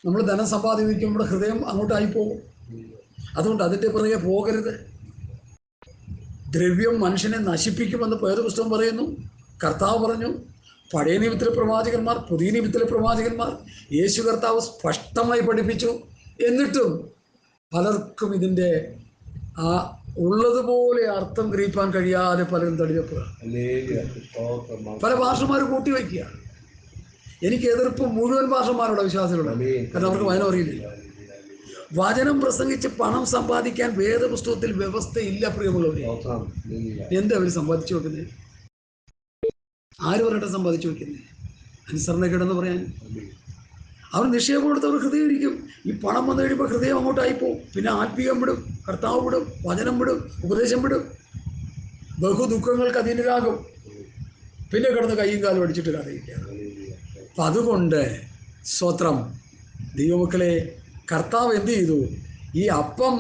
നമ്മൾ ധനം സമ്പാദിക്കും, നമ്മുടെ ഹൃദയം അങ്ങോട്ടായി പോകും. അതുകൊണ്ട് അതിൻ്റെ പുറകെ പോകരുത്. ദ്രവ്യം മനുഷ്യനെ നശിപ്പിക്കുമെന്ന് വേദപുസ്തകം പറയുന്നു. കർത്താവ് പറഞ്ഞു. പഴയ നിയമത്തിലെ പ്രവാചകന്മാർ, പുതിയ നിയമത്തിലെ പ്രവാചകന്മാർ, യേശു കർത്താവ് സ്പഷ്ടമായി പഠിപ്പിച്ചു. എന്നിട്ടും പലർക്കും ഇതിൻ്റെ ആ ഉള്ളതുപോലെ അർത്ഥം ഗ്രഹിക്കാൻ കഴിയാതെ പലരും തടിവെക്കുക. പല ഭാഷമാർ കൂട്ടിവെക്കുക. എനിക്ക് എതിർപ്പ് മുഴുവൻ ഭാഷമാരുടെ വിശ്വാസത്തിലുള്ള, കാരണം അവർക്ക് വചനം അറിയില്ല. വചനം പ്രസംഗിച്ച് പണം സമ്പാദിക്കാൻ വേദപുസ്തകത്തിൽ വ്യവസ്ഥയില്ല. പ്രിയമുള്ളവരെ, എന്താ അവർ സമ്പാദിച്ചു വെക്കുന്നത്? ആര് പറഞ്ഞിട്ട് സമ്പാദിച്ചു വെക്കുന്നത്? അനുസരണക്കേടെന്ന് പറയാൻ. അവർ നിക്ഷേപം കൊടുത്തവർ ഹൃദയം ഇരിക്കും. ഈ പണം വന്നു കഴിയുമ്പോൾ ഹൃദയം അങ്ങോട്ടായി പോകും. പിന്നെ ആത്മീയം വിടും, കർത്താവ് വിടും, വചനം വിടും, ഉപദേശം വിടും. ബഹുദുഃഖങ്ങൾക്ക് അധീനരാകും. പിന്നെ കിടന്ന് കയ്യും കാലും അടിച്ചിട്ട് കഥയില്ല. അപ്പം അതുകൊണ്ട് സ്വത്രം ദൈവമക്കളെ, കർത്താവ് എന്ത് ചെയ്തു? ഈ അപ്പം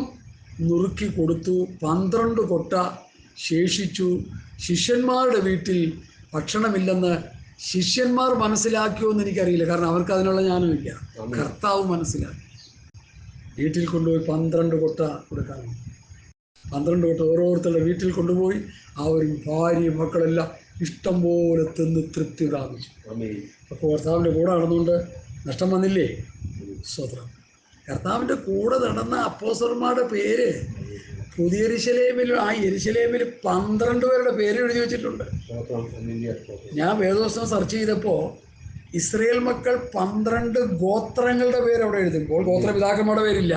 നുറുക്കി കൊടുത്തു. 12 കൊട്ട ശേഷിച്ചു. ശിഷ്യന്മാരുടെ വീട്ടിൽ ഭക്ഷണമില്ലെന്ന് ശിഷ്യന്മാർ മനസ്സിലാക്കിയോ എന്ന് എനിക്കറിയില്ല, കാരണം അവർക്ക് അതിനുള്ള ജ്ഞാനമില്ല. കർത്താവ് മനസ്സിലാക്കി. വീട്ടിൽ കൊണ്ടുപോയി 12 കൊട്ട കൊടുക്കാൻ. 12 കൊട്ട ഓരോരുത്തരുടെ വീട്ടിൽ കൊണ്ടുപോയി അവരും ഭാര്യയും മക്കളെല്ലാം ഇഷ്ടം പോലെ തിന്ന് തൃപ്തി പ്രാപിച്ചു. അപ്പോൾ കർത്താവിൻ്റെ കൂടെ നടന്നുകൊണ്ട് നഷ്ടം വന്നില്ലേ? സ്വതന്ത്രം. കർത്താവിൻ്റെ കൂടെ നടന്ന അപ്പോസ്തലന്മാരുടെ പേര് പുതിയ യെരൂശലേമിൽ, ആ യെരൂശലേമിൽ 12 പേരുടെ പേര് എഴുതി വെച്ചിട്ടുണ്ട്. ഞാൻ വേദപുസ്തകം സെർച്ച് ചെയ്തപ്പോൾ ഇസ്രയേൽ മക്കൾ 12 ഗോത്രങ്ങളുടെ പേര് അവിടെ എഴുതുമ്പോൾ ഗോത്രപിതാക്കന്മാരുടെ പേരില്ല.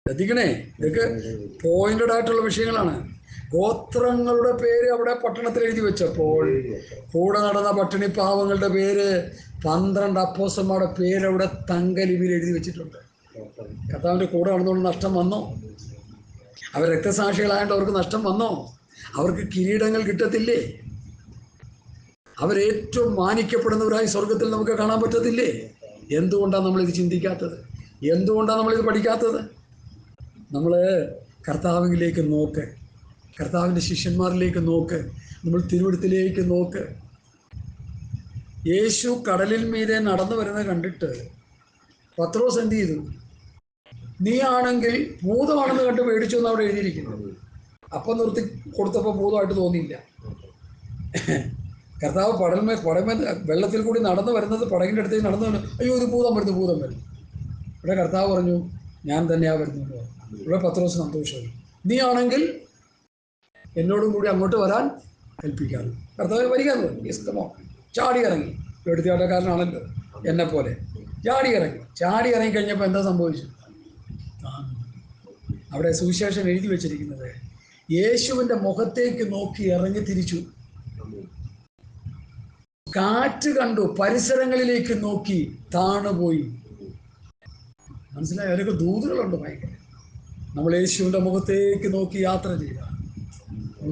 ശ്രദ്ധിക്കണേ, ഇതൊക്കെ പോയിന്റഡ് ആയിട്ടുള്ള വിഷയങ്ങളാണ്. ഗോത്രങ്ങളുടെ പേര് അവിടെ പട്ടണത്തിൽ എഴുതി വെച്ചപ്പോൾ കൂടെ നടന്ന പട്ടിണി പാവങ്ങളുടെ പേര് 12 അപ്പോസ്തലന്മാരുടെ പേര് അവിടെ തങ്കലിപിയിൽ എഴുതി വെച്ചിട്ടുണ്ട്. കർത്താവിൻ്റെ കൂടെ നടന്നുകൊണ്ട് നഷ്ടം വന്നോ? അവർ രക്തസാക്ഷികളായതുകൊണ്ട് അവർക്ക് നഷ്ടം വന്നോ? അവർക്ക് കിരീടങ്ങൾ കിട്ടത്തില്ലേ? അവരേറ്റവും മാനിക്കപ്പെടുന്നവരായി സ്വർഗത്തിൽ നമുക്ക് കാണാൻ പറ്റത്തില്ലേ? എന്തുകൊണ്ടാണ് നമ്മളിത് ചിന്തിക്കാത്തത്? എന്തുകൊണ്ടാണ് നമ്മളിത് പഠിക്കാത്തത്? നമ്മൾ കർത്താവിലേക്ക് നോക്ക്, കർത്താവിൻ്റെ ശിഷ്യന്മാരിലേക്ക് നോക്ക്, നമ്മൾ തിരുവെഴുത്തിലേക്ക് നോക്ക്. യേശു കടലിൽ മീതെ നടന്നു വരുന്നത് കണ്ടിട്ട് പത്രോസ് എന്ത് ചെയ്തു? നീ ആണെങ്കിൽ ഭൂതമാണെന്ന് കണ്ട് പേടിച്ചു എന്ന് അവിടെ എഴുതിയിരിക്കുന്നത്. അപ്പം നിർത്തി കൊടുത്തപ്പോൾ ഭൂതമായിട്ട് തോന്നിയില്ല. കർത്താവ് പടമേൽ വെള്ളത്തിൽ കൂടി നടന്നു വരുന്നത്, പടകിൻ്റെ അടുത്തേക്ക് നടന്നു വരുന്നു. അയ്യോ, ഇത് ഭൂതം വരുന്നു, ഭൂതം വരുന്നു. ഇവിടെ കർത്താവ് പറഞ്ഞു, ഞാൻ തന്നെയാ വരുന്നത്. ഇവിടെ പത്രോസ് സന്തോഷമായി. നീ ആണെങ്കിൽ എന്നോടും കൂടി അങ്ങോട്ട് വരാൻ കൽപ്പിക്കാറ്. കർത്താവ് വരികാന്ന് പറഞ്ഞു. ഇഷ്ടമോ? ചാടി ഇറങ്ങി. എടുത്തിയാട്ടക്കാരനാണല്ലോ എന്നെ പോലെ. ചാടി ഇറങ്ങി കഴിഞ്ഞപ്പോൾ എന്താ സംഭവിച്ചു? അവിടെ സുവിശേഷം എഴുതി വെച്ചിരിക്കുന്നത്, യേശുവിൻ്റെ മുഖത്തേക്ക് നോക്കി ഇറങ്ങി തിരിച്ചു. കാറ്റ് കണ്ടു, പരിസരങ്ങളിലേക്ക് നോക്കി താണുപോയി. മനസ്സിലായി? അവരൊക്കെ ദൂതുകളുണ്ട് ഭയങ്കര. നമ്മൾ യേശുവിൻ്റെ മുഖത്തേക്ക് നോക്കി യാത്ര ചെയ്ത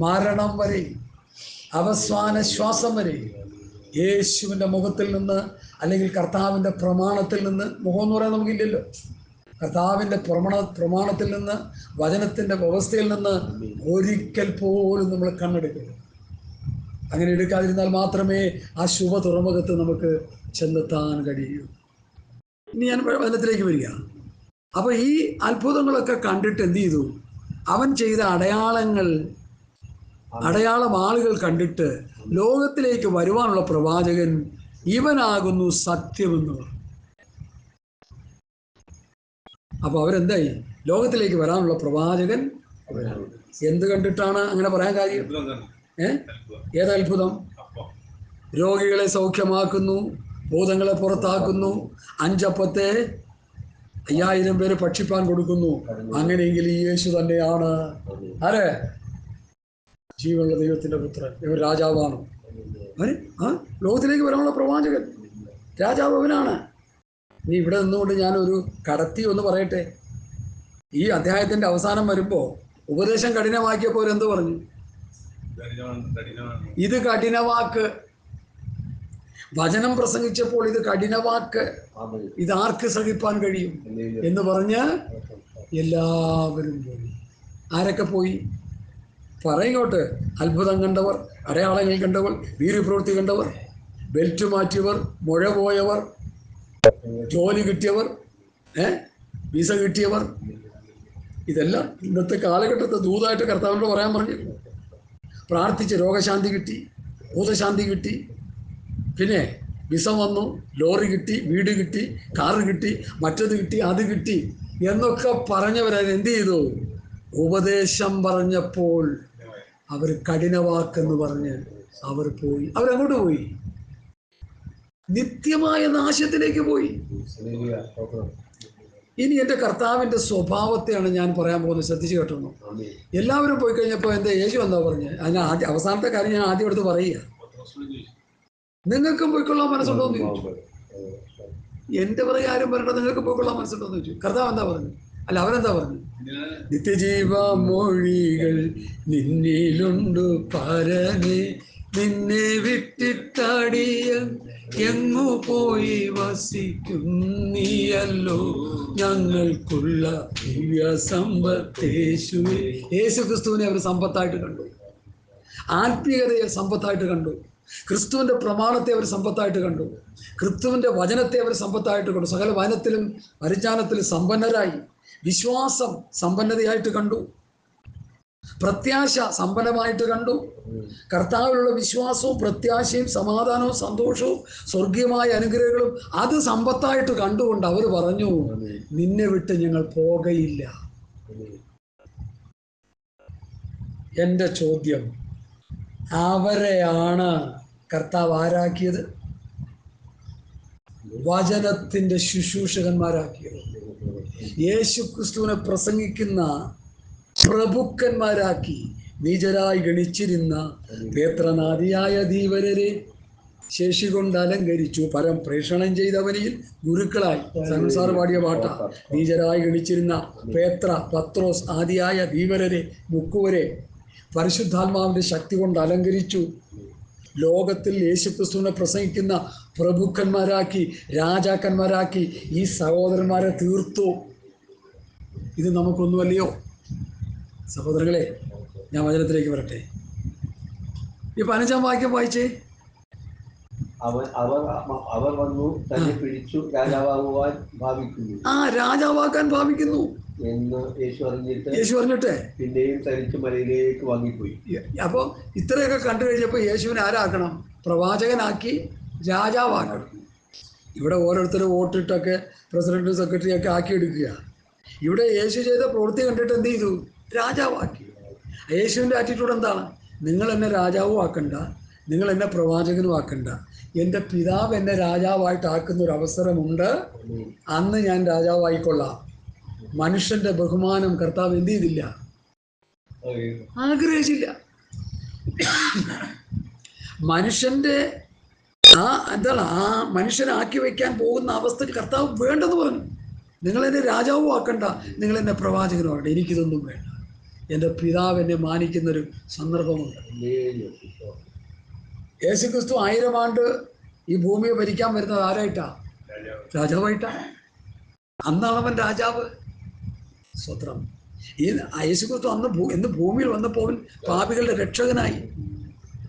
മരണം വരെ, അവസാന ശ്വാസം വരെ യേശുവിൻ്റെ മുഖത്തിൽ നിന്ന് അല്ലെങ്കിൽ കർത്താവിൻ്റെ പ്രമാണത്തിൽ നിന്ന്, മുഖം എന്ന് പറയാൻ നമുക്കില്ലല്ലോ, കർത്താവിൻ്റെ പ്രമാണത്തിൽ നിന്ന്, വചനത്തിൻ്റെ വ്യവസ്ഥയിൽ നിന്ന് ഒരിക്കൽ പോലും നമ്മൾ കണ്ണെടുക്കരുത്. അങ്ങനെ എടുക്കാതിരുന്നാൽ മാത്രമേ ആ ശുഭ തുറമുഖത്ത് നമുക്ക് ചെന്നെത്താൻ കഴിയൂ. ഇനി ഞാൻ വചനത്തിലേക്ക് വരിക. അപ്പോൾ ഈ അത്ഭുതങ്ങളൊക്കെ കണ്ടിട്ട് എന്ത് ചെയ്തു? അവൻ ചെയ്ത അടയാളം ആളുകൾ കണ്ടിട്ട് ലോകത്തിലേക്ക് വരുവാനുള്ള പ്രവാചകൻ ഇവനാകുന്നു സത്യമെന്ന് പറഞ്ഞു. അപ്പോൾ അവരെന്തായി? ലോകത്തിലേക്ക് വരാനുള്ള പ്രവാചകൻ എന്ത് കണ്ടിട്ടാണ് അങ്ങനെ പറയാൻ കാര്യം? ഏതത്ഭുതം? രോഗികളെ സൗഖ്യമാക്കുന്നു, ഭൂതങ്ങളെ പുറത്താക്കുന്നു, 5 അപ്പത്തെ 5000 പേര് ഭക്ഷിപ്പാൻ കൊടുക്കുന്നു. അങ്ങനെയെങ്കിൽ ഈ യേശു തന്നെയാണ് ആരെ? ജീവനുള്ള ദൈവത്തിൻ്റെ പുത്രൻ. ഇവൻ രാജാവാണ്. ലോകത്തിലേക്ക് വരാനുള്ള പ്രവാചകൻ രാജാവ് അവനാണ്. ഇനി ഇവിടെ നിന്നുകൊണ്ട് ഞാനൊരു കടത്തി ഒന്ന് പറയട്ടെ. ഈ അധ്യായത്തിൻ്റെ അവസാനം വരുമ്പോൾ ഉപദേശം കഠിനമാക്കിയപ്പോൾ എന്ത് പറഞ്ഞു? ഇത് കഠിനവാക്ക്. വചനം പ്രസംഗിച്ചപ്പോൾ ഇത് കഠിനവാക്ക്, ഇതാർക്ക് സഹിപ്പാൻ കഴിയും എന്ന് പറഞ്ഞ് എല്ലാവരും പോയി. ആരൊക്കെ പോയി? പറയിങ്ങോട്ട്. അത്ഭുതം കണ്ടവർ, അടയാളങ്ങൾ കണ്ടവർ, വീര്യപ്രവൃത്തി കണ്ടവർ, ബെൽറ്റ് മാറ്റിയവർ, മുഴ പോയവർ, ജോലി കിട്ടിയവർ, വിസ കിട്ടിയവർ, ഇതെല്ലാം ഇന്നത്തെ കാലഘട്ടത്തെ ദൂതായിട്ട് കർത്താവിനോട് പറയാൻ പറഞ്ഞു. പ്രാർത്ഥിച്ച് രോഗശാന്തി കിട്ടി, ഭൂതശാന്തി കിട്ടി, പിന്നെ വിസ വന്നു, ലോറി കിട്ടി, വീട് കിട്ടി, കാറ് കിട്ടി, മറ്റത് കിട്ടി, അത് കിട്ടി എന്നൊക്കെ പറഞ്ഞവരത് എന്ത് ചെയ്തു? ഉപദേശം പറഞ്ഞപ്പോൾ അവർ കഠിനവാക്കെന്ന് പറഞ്ഞ് അവർ പോയി. അവരങ്ങോട്ട് പോയി, നിത്യമായ നാശത്തിലേക്ക് പോയി. ഇനി എൻ്റെ കർത്താവിൻ്റെ സ്വഭാവത്തെയാണ് ഞാൻ പറയാൻ പോകുന്നത്. ശ്രദ്ധിച്ച് കേട്ടോന്നു. എല്ലാവരും പോയി കഴിഞ്ഞപ്പോൾ എന്താ യേശു എന്താ പറഞ്ഞത്? അതിന് അവസാനത്തെ കാര്യം ഞാൻ ആദ്യം എടുത്ത് പറയുക. നിങ്ങൾക്കും പോയിക്കൊള്ളാൻ മനസ്സുണ്ടോ എന്ന് ചോദിച്ചു. എൻ്റെ പുറകെ ആരും പറയണ്ട, നിങ്ങൾക്ക് പോയിക്കൊള്ളാൻ മനസ്സുണ്ടോ എന്ന് ചോദിച്ചു. കർത്താവ് എന്താ പറഞ്ഞു? അല്ല, അവരെന്താ പറഞ്ഞു? നിത്യജീവ മൊഴികൾ നിന്നിലുണ്ട് പരനെ, നിന്നെ വിട്ടിട്ടടിയൻ എങ്ങു പോയി വസിക്കും നീയല്ലോ ഞങ്ങൾക്കുള്ള ദിവ്യ സമ്പത്തേശുവേ. യേശു ക്രിസ്തുവിനെ അവർ സമ്പത്തായിട്ട് കണ്ടു, ആത്മീയതയെ സമ്പത്തായിട്ട് കണ്ടു, ക്രിസ്തുവിൻ്റെ പ്രമാണത്തെ അവർ സമ്പത്തായിട്ട് കണ്ടു, ക്രിസ്തുവിൻ്റെ വചനത്തെ അവർ സമ്പത്തായിട്ട് കണ്ടു. സകല വചനത്തിലും പരിജ്ഞാനത്തിലും സമ്പന്നരായി. വിശ്വാസം സമ്പന്നതയായിട്ട് കണ്ടു, പ്രത്യാശ സമ്പന്നമായിട്ട് കണ്ടു. കർത്താവിലുള്ള വിശ്വാസവും പ്രത്യാശയും സമാധാനവും സന്തോഷവും സ്വർഗീയമായ അനുഗ്രഹങ്ങളും അത് സമ്പത്തായിട്ട് കണ്ടുകൊണ്ട് അവർ പറഞ്ഞു, നിന്നെ വിട്ട് ഞങ്ങൾ പോകയില്ല. എൻ്റെ ചോദ്യം, അവരെയാണ് കർത്താവ് ആരാക്കിയത്? വചനത്തിൻ്റെ ശുശ്രൂഷകന്മാരാക്കിയത്. യേശു ക്രിസ്തുവിനെ പ്രസംഗിക്കുന്ന പ്രഭുക്കന്മാരാക്കി നീചരായി ഗണിച്ചിരുന്ന പേത്രനാദിയായ ധീവരരെ ശേഷി കൊണ്ട് അലങ്കരിച്ചു. പരം പ്രേഷണം ചെയ്തവനിൽ ഗുരുക്കളായി. സംസാർ പാടിയ പാട്ട. നീചരായി ഗണിച്ചിരുന്ന പത്രോസ് ആദിയായ ധീവരരെ മുക്കുവരെ പരിശുദ്ധാത്മാവിൻ്റെ ശക്തി കൊണ്ട് അലങ്കരിച്ചു. ലോകത്തിൽ യേശുക്രിസ്തുവിനെ പ്രസംഗിക്കുന്ന പ്രഭുക്കന്മാരാക്കി, രാജാക്കന്മാരാക്കി ഈ സഹോദരന്മാരെ തീർത്തു. ഇത് നമുക്കൊന്നുമല്ലയോ സഹോദരങ്ങളെ? ഞാൻ വചനത്തിലേക്ക് വരട്ടെ. ഈ 15-ാം വാക്യം വായിച്ചേ. അവർ വന്നു തന്നെ പിടിച്ചു രാജാവാകുവാൻ ഭാവിക്കുന്നു. രാജാവാക്കാൻ ഭാവിക്കുന്നു എന്ന് യേശു അറിഞ്ഞിട്ട് പിന്നെയും തനിച്ച് മലയിലേക്ക് വാങ്ങിപ്പോയി. അപ്പോൾ ഇത്രയൊക്കെ കണ്ടു കഴിഞ്ഞപ്പോൾ യേശുവിനെ ആരാക്കണം? പ്രവാചകനാക്കി രാജാവാക്കണം. ഇവിടെ ഓരോരുത്തരും വോട്ടിട്ടൊക്കെ പ്രസിഡന്റ് സെക്രട്ടറിയൊക്കെ ആക്കിയെടുക്കുക. ഇവിടെ യേശു ചെയ്ത പ്രവൃത്തി കണ്ടിട്ട് എന്ത് ചെയ്തു? രാജാവാക്കി. യേശുവിൻ്റെ ആറ്റിറ്റ്യൂഡ് എന്താണ്? നിങ്ങൾ എന്നെ രാജാവും ആക്കണ്ട, നിങ്ങൾ എന്നെ പ്രവാചകനും ആക്കണ്ട, എൻ്റെ പിതാവ് എന്നെ രാജാവായിട്ടാക്കുന്ന ഒരു അവസരമുണ്ട്, അന്ന് ഞാൻ രാജാവായിക്കൊള്ളാം. മനുഷ്യൻ്റെ ബഹുമാനം കർത്താവ് എന്ത് ചെയ്തില്ല? ആഗ്രഹിച്ചില്ല. മനുഷ്യൻ്റെ ആ മനുഷ്യനാക്കി വയ്ക്കാൻ പോകുന്ന അവസ്ഥയിൽ കർത്താവ് വേണ്ടെന്ന് പറഞ്ഞു. നിങ്ങളെന്നെ രാജാവും ആക്കണ്ട, നിങ്ങളെന്നെ പ്രവാചകനും ആക്കണ്ട, എനിക്കിതൊന്നും വേണ്ട. എൻ്റെ പിതാവ് എന്നെ മാനിക്കുന്നൊരു സന്ദർഭമുണ്ട്. യേശുക്രിസ്തു 1000 ആണ്ട് ഈ ഭൂമിയെ ഭരിക്കാൻ വരുന്നത് ആരായിട്ടാ? രാജാവായിട്ടാ. അന്നാണ് അവൻ രാജാവ്. സ്വത്രം. ഈ യേശുക്രിസ്തു ഇന്ന് ഭൂമിയിൽ വന്നപ്പോൾ അവൻ പാപികളുടെ രക്ഷകനായി.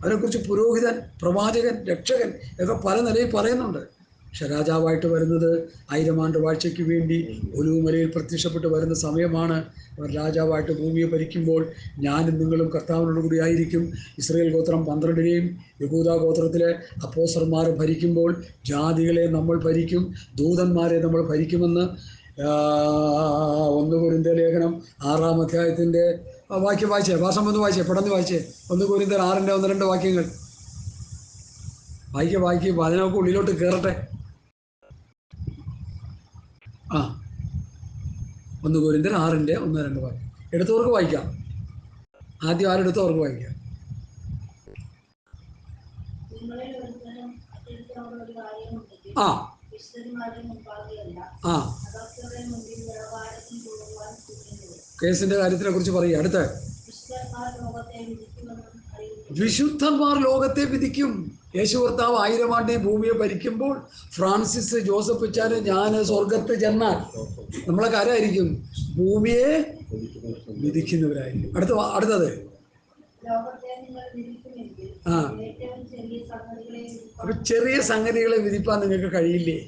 അവനെക്കുറിച്ച് പുരോഹിതൻ, പ്രവാചകൻ, രക്ഷകൻ ഒക്കെ പല നിലയിൽ പറയുന്നുണ്ട്. പക്ഷെ രാജാവായിട്ട് വരുന്നത് 1000 ആണ്ട് വാഴ്ചയ്ക്ക് വേണ്ടി ഒലിവുമലയിൽ പ്രത്യക്ഷപ്പെട്ട് വരുന്ന സമയമാണ്. അവർ രാജാവായിട്ട് ഭൂമിയെ ഭരിക്കുമ്പോൾ ഞാനും നിങ്ങളും കർത്താവിനോട് കൂടി ആയിരിക്കും. ഇസ്രായേൽ ഗോത്രം 12നെയും യഹൂദാ ഗോത്രത്തിലെ അപ്പോസ്തലന്മാർ ഭരിക്കുമ്പോൾ ജാതികളെ നമ്മൾ ഭരിക്കും, ദൂതന്മാരെ നമ്മൾ ഭരിക്കുമെന്ന് 1 കൊരിന്ത്യർ ലേഖനം 6-ാം അധ്യായത്തിൻ്റെ വാക്യം വായിച്ചേ. ഭാഷം ഒന്ന് വായിച്ചേ, പെട്ടെന്ന് വായിച്ചേ. 1 കൊരിന്ത്യർ 6-ന്റെ 1-2 വാക്യങ്ങൾ വായിക്കുക. വചനമൊക്കെ ഉള്ളിലോട്ട് കയറട്ടെ. 1 കൊരിന്ത്യർ 6-ന്റെ 1-2 വാക്യം എടുത്തവർക്ക് വായിക്കാം. ആദ്യം ആരെടുത്തവർക്ക് വായിക്കാം. ആ ആ കേസിന്റെ കാര്യത്തിനെ കുറിച്ച് പറയുക. അടുത്ത വിശുദ്ധന്മാർ ലോകത്തെ വിധിക്കും. യേശു കർത്താവ് 1000 ആണ്ട് ഈ ഭൂമിയെ ഭരിക്കുമ്പോൾ ഫ്രാൻസിസ് ജോസഫ് അച്ചാൻ ഞാൻ സ്വർഗത്ത് ചെന്നാൽ നമ്മളൊക്കെ ആരായിരിക്കും? ഭൂമിയെ വിധിക്കുന്നവരായിരിക്കും. അടുത്തത് അപ്പൊ ചെറിയ സംഗതികളെ വിധിപ്പാൻ നിങ്ങൾക്ക് കഴിയില്ലേ?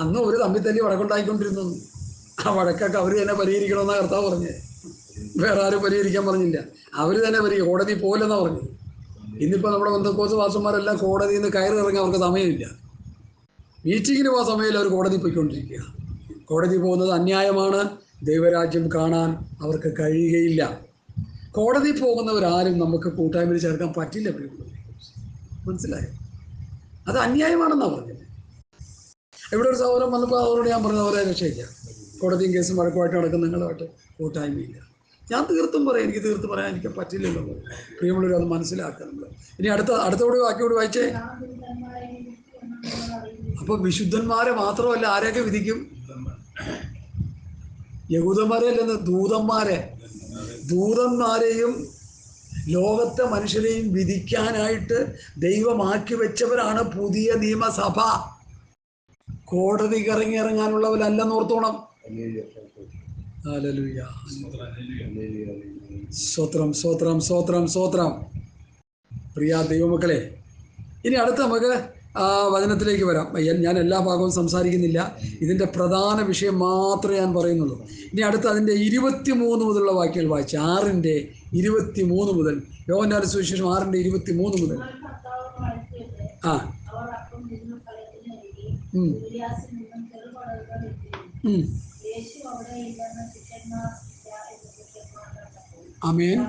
അന്ന് ഒരു തമ്മിത്തല്ലി വഴക്കുണ്ടായിക്കൊണ്ടിരുന്നു. ആ വഴക്കൊക്കെ അവർ തന്നെ പരിഹരിക്കണമെന്നാണ് കർത്താവ് പറഞ്ഞത്. വേറെ ആരും പരിഹരിക്കാൻ പറഞ്ഞില്ല. അവർ തന്നെ കോടതി പോലെന്നാ പറഞ്ഞു. ഇന്നിപ്പോൾ നമ്മുടെ ബന്ധക്കോസ് പാസ്റ്റർമാരെല്ലാം കോടതിയിൽ നിന്ന് കയറി ഇറങ്ങാൻ അവർക്ക് സമയമില്ല. മീറ്റിങ്ങിന് പോകാൻ സമയമില്ല, അവർ കോടതി പോയിക്കൊണ്ടിരിക്കുക. കോടതി പോകുന്നത് അന്യായമാണ്. ദൈവരാജ്യം കാണാൻ അവർക്ക് കഴിയുകയില്ല. കോടതി പോകുന്നവരാരും നമുക്ക് കൂട്ടായ്മയിൽ ചേർക്കാൻ പറ്റില്ല. മനസ്സിലായോ? അത് അന്യായമാണെന്നാണ് പറഞ്ഞത്. ഇവിടെ ഒരു സഹോദരൻ വന്നപ്പോൾ അവരോട് ഞാൻ പറഞ്ഞത് അവരെ രക്ഷയില്ല. കോടതിയും കേസും വഴക്കുമായിട്ട് നടക്കുന്ന നിങ്ങളുമായിട്ട് കൂട്ടായ്മയില്ല. ഞാൻ തീർത്തും പറയാം, എനിക്ക് തീർത്ത് പറയാൻ എനിക്ക് പറ്റില്ലല്ലോ. പ്രിയമുള്ളവർ അത് മനസ്സിലാക്കുക നമ്മൾ. ഇനി അടുത്തോട് ബാക്കിയോട് വായിച്ചേ. അപ്പോൾ വിശുദ്ധന്മാരെ മാത്രമല്ല, ആരെയൊക്കെ വിധിക്കും? യഹൂദന്മാരെ അല്ലെന്ന്, ദൂതന്മാരെയും ലോകത്തെ മനുഷ്യരെയും വിധിക്കാനായിട്ട് ദൈവമാക്കി വെച്ചവരാണ് പുതിയ നിയമസഭ. കോടതിക്ക് ഇറങ്ങാനുള്ളവരല്ലെന്ന് ഓർത്തോണം. ഹല്ലേലൂയ. സ്തോത്രം. പ്രിയ ദൈവമക്കളെ, ഇനി അടുത്ത് നമുക്ക് വചനത്തിലേക്ക് വരാം. ഞാൻ എല്ലാ ഭാഗവും സംസാരിക്കുന്നില്ല. ഇതിൻ്റെ പ്രധാന വിഷയം മാത്രമേ ഞാൻ പറയുന്നുള്ളൂ. ഇനി അടുത്ത് അതിൻ്റെ 23 മുതലുള്ള വാക്യങ്ങൾ വായിച്ചു. 6-ന്റെ 23 മുതൽ, യോഹന്നാന്റെ സുവിശേഷം 6-ന്റെ 23 മുതൽ. ആമേൻ.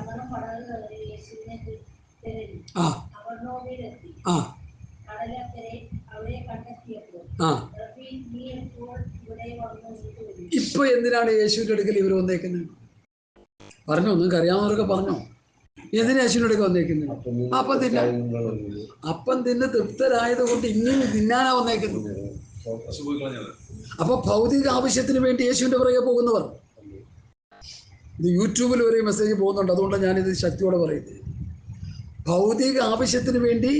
ഇപ്പൊ എന്തിനാണ് യേശുവിൻ്റെ അടുക്കൽ ഇവർ വന്നേക്കുന്നത്? പറഞ്ഞോ, നിങ്ങൾക്ക് അറിയാവുന്നവരൊക്കെ പറഞ്ഞോ. എന്തിനാ യേശുവിൻ്റെ അടുക്കൽ വന്നേക്കുന്നത്? അപ്പം തിന്ന് തൃപ്തരായത് കൊണ്ട് ഇനിയും തിന്നാനാ വന്നേക്കുന്നത്. അപ്പൊ ഭൗതിക ആവശ്യത്തിന് വേണ്ടി യേശുവിൻ്റെ പുറകെ പോകുന്നവർ, ഇത് യൂട്യൂബിൽ വരെ മെസ്സേജ് പോകുന്നുണ്ട്. അതുകൊണ്ടാണ് ഞാനിത് ശക്തിയോടെ പറയുന്നത്. ഭൗതിക ആവശ്യത്തിന് വേണ്ടി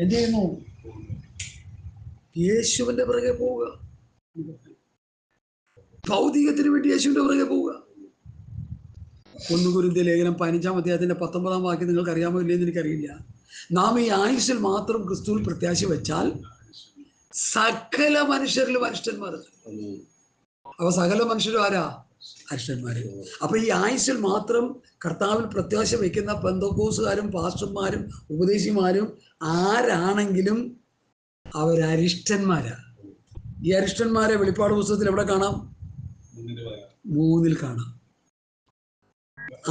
എന്ത് ചെയ്യുന്നു? യേശുവിൻ്റെ പുറകെ പോവുക. ഭൗതികത്തിന് വേണ്ടി യേശുവിൻ്റെ പുറകെ പോവുക. 1 കൊരിന്ത്യർ ലേഖനം 15-ാം അധ്യായത്തിൻ്റെ 19-ാം വാക്യം നിങ്ങൾക്ക് അറിയാമോ ഇല്ലെന്ന് എനിക്കറിയില്ല. നാം ഈ ആയുസ്സിൽ മാത്രം ക്രിസ്തുവിൽ പ്രത്യാശ വെച്ചാൽ സകല മനുഷ്യരിലും അരിഷ്ടന്മാർ. അപ്പൊ സകല മനുഷ്യരും ആരാ? അരിഷ്ടന്മാര്. അപ്പൊ ഈ ആയുസ്സിൽ മാത്രം കർത്താവിൽ പ്രത്യാശ വയ്ക്കുന്ന പെന്തക്കോസുകാരും പാസ്റ്റർമാരും ഉപദേശിമാരും ആരാണെങ്കിലും അവരരിഷ്ടന്മാരാ. ഈ അരിഷ്ടന്മാരെ വെളിപ്പാട് പുസ്തകത്തിൽ എവിടെ കാണാം? 3-ൽ കാണാം.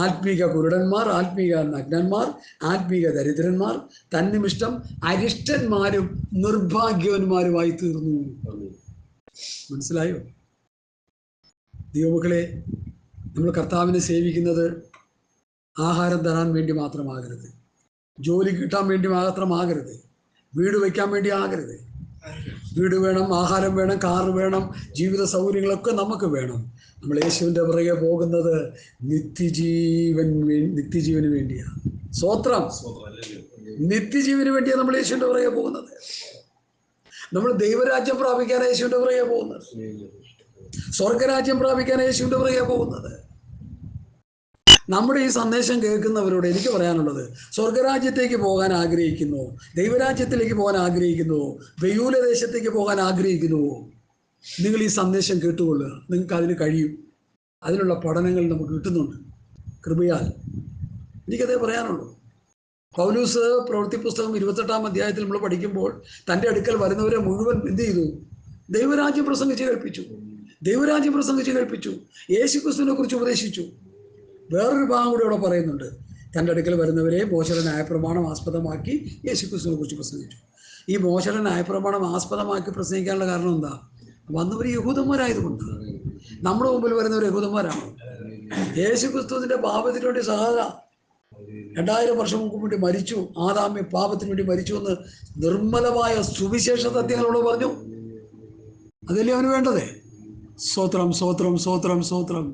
ആത്മീക കുരുടന്മാർ, ആത്മീക നഗ്നന്മാർ, ആത്മീക ദരിദ്രന്മാർ, തന്നിമിഷ്ടം അരിഷ്ടന്മാരും നിർഭാഗ്യവന്മാരുമായി തീർന്നു. മനസ്സിലായോ? ദൈവമക്കളെ, നമ്മൾ കർത്താവിനെ സേവിക്കുന്നത് ആഹാരം തരാൻ വേണ്ടി മാത്രമാകരുത്, ജോലി കിട്ടാൻ വേണ്ടി മാത്രമാകരുത്, വീട് വയ്ക്കാൻ വേണ്ടി ആകരുത്. വീട് വേണം, ആഹാരം വേണം, കാറ് വേണം, ജീവിത സൗകര്യങ്ങളൊക്കെ നമുക്ക് വേണം. നമ്മൾ യേശുവിൻ്റെ പുറകെ പോകുന്നത് നിത്യജീവന് വേണ്ടിയാണ്. സ്വോത്രം. നിത്യജീവന് വേണ്ടിയാണ് നമ്മൾ യേശുവിൻ്റെ പുറകെ പോകുന്നത്. നമ്മൾ ദൈവരാജ്യം പ്രാപിക്കാൻ യേശുവിൻ്റെ പുറകെ പോകുന്നത്. സ്വർഗരാജ്യം പ്രാപിക്കാൻ യേശുവിൻ്റെ പുറകെ പോകുന്നത്. നമ്മുടെ ഈ സന്ദേശം കേൾക്കുന്നവരോട് എനിക്ക് പറയാനുള്ളത്, സ്വർഗരാജ്യത്തേക്ക് പോകാൻ ആഗ്രഹിക്കുന്നു, ദൈവരാജ്യത്തിലേക്ക് പോകാൻ ആഗ്രഹിക്കുന്നു, വെയൂല ദേശത്തേക്ക് പോകാൻ ആഗ്രഹിക്കുന്നുവോ, നിങ്ങൾ ഈ സന്ദേശം കേട്ടുകൊള്ളുക. നിങ്ങൾക്ക് അതിന് കഴിയും. അതിനുള്ള പഠനങ്ങൾ നമുക്ക് കിട്ടുന്നുണ്ട് കൃപയാൽ. എനിക്കതേ പറയാനുള്ളൂ. പൗലൂസ് പ്രവൃത്തി പുസ്തകം 28-ാം അധ്യായത്തിൽ നമ്മൾ പഠിക്കുമ്പോൾ തൻ്റെ അടുക്കൽ വരുന്നവരെ മുഴുവൻ എന്ത് ചെയ്തു? ദൈവരാജ്യം പ്രസംഗിച്ച് കേൾപ്പിച്ചു. ദൈവരാജ്യം പ്രസംഗിച്ച് കേൾപ്പിച്ചു. യേശുക്രിസ്തുവിനെ കുറിച്ച് ഉപദേശിച്ചു. വേറൊരു ഭാഗം കൂടി ഇവിടെ പറയുന്നുണ്ട്. തൻ്റെ അടുക്കൽ വരുന്നവരെ മോശയുടെ ന്യായപ്രമാണം ആസ്പദമാക്കി യേശുക്രിസ്തുവിനെ കുറിച്ച് പ്രസംഗിച്ചു. ഈ മോശയുടെ ന്യായപ്രമാണം ആസ്പദമാക്കി പ്രസംഗിക്കാനുള്ള കാരണം എന്താ? വന്നവർ യഹൂദന്മാരായതുകൊണ്ട്. നമ്മുടെ മുമ്പിൽ വരുന്നവർ യഹൂദന്മാരാണ്. യേശുക്രിസ്തുവിന്റെ പാപത്തിന് വേണ്ടി 2000 വർഷം മുമ്പ് വേണ്ടി മരിച്ചു. ആദാമ്യ പാപത്തിന് വേണ്ടി മരിച്ചു എന്ന് നിർമ്മലമായ സുവിശേഷ സത്യങ്ങളോട് പറഞ്ഞു. അതല്ലേ അവന് വേണ്ടത്. സ്തോത്രം, സ്തോത്രം, സ്തോത്രം, സ്തോത്രം.